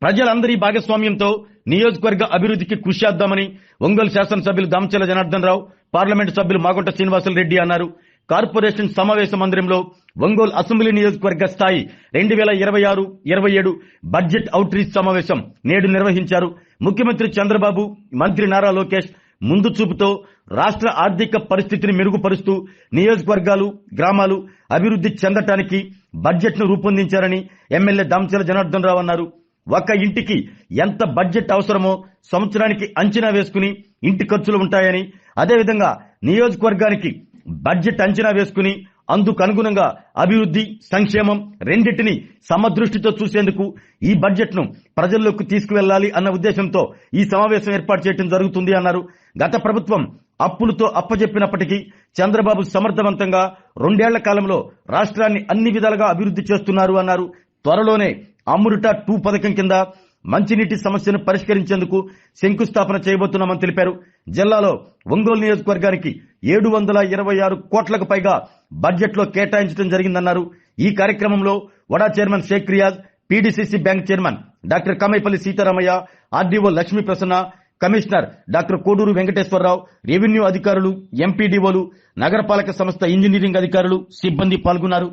ప్రజలందరి భాగస్వామ్యంతో నియోజకవర్గ అభివృద్ధికి కృషి చేద్దామని ఒంగోలు శాసనసభ్యులు దామచర్ల జనార్దన్ రావు, పార్లమెంటు సభ్యులు మాగుంట శ్రీనివాసులు రెడ్డి అన్నారు. కార్పొరేషన్ సమావేశ మందిరంలో ఒంగోలు అసెంబ్లీ నియోజకవర్గ స్థాయి 2026-27 బడ్జెట్ అవుట్ రీచ్ సమావేశం నేడు నిర్వహించారు. ముఖ్యమంత్రి చంద్రబాబు, మంత్రి నారా లోకేష్ ముందు చూపుతో రాష్ట్ర ఆర్థిక పరిస్థితిని మెరుగుపరుస్తూ నియోజకవర్గాలు, గ్రామాలు అభివృద్ధి చెందటానికి బడ్జెట్ ను రూపొందించారని ఎమ్మెల్యే దామచర్ల జనార్దన్ రావు అన్నారు. ఒక ఇంటికి ఎంత బడ్జెట్ అవసరమో సంవత్సరానికి అంచనా వేసుకుని ఇంటి ఖర్చులు ఉంటాయని, అదేవిధంగా నియోజకవర్గానికి బడ్జెట్ అంచనా వేసుకుని అందుకు అనుగుణంగా అభివృద్ధి, సంక్షేమం రెండింటినీ సమదృష్టితో చూసేందుకు ఈ బడ్జెట్ ను ప్రజల్లోకి తీసుకువెళ్లాలి అన్న ఉద్దేశంతో ఈ సమావేశం ఏర్పాటు చేయడం జరుగుతుంది అన్నారు. గత ప్రభుత్వం అప్పులతో అప్పజెప్పినప్పటికీ చంద్రబాబు సమర్థవంతంగా 2 ఏళ్ల కాలంలో రాష్ట్రాన్ని అన్ని విధాలుగా అభివృద్ధి చేస్తున్నారు అన్నారు. త్వరలోనే అమృత 2 పథకం కింద మంచినీటి సమస్యను పరిష్కరించేందుకు శంకుస్థాపన చేయబోతున్నామని తెలిపారు. జిల్లాలో ఒంగోలు నియోజకవర్గానికి 726 కోట్లకు పైగా బడ్జెట్ లో కేటాయించడం జరిగిందన్నారు. ఈ కార్యక్రమంలో వడా chairman Sheikh Riyaz, PDCC bank chairman doctor Kamaipalli Sitaramaiah, RDO Lakshmi Prasanna, commissioner doctor Koduru Venkateswara Rao, revenue అధికారులు, ఎంపీడీఓలు, నగరపాలక సంస్థ ఇంజనీరింగ్ అధికారులు, సిబ్బంది పాల్గొన్నారు.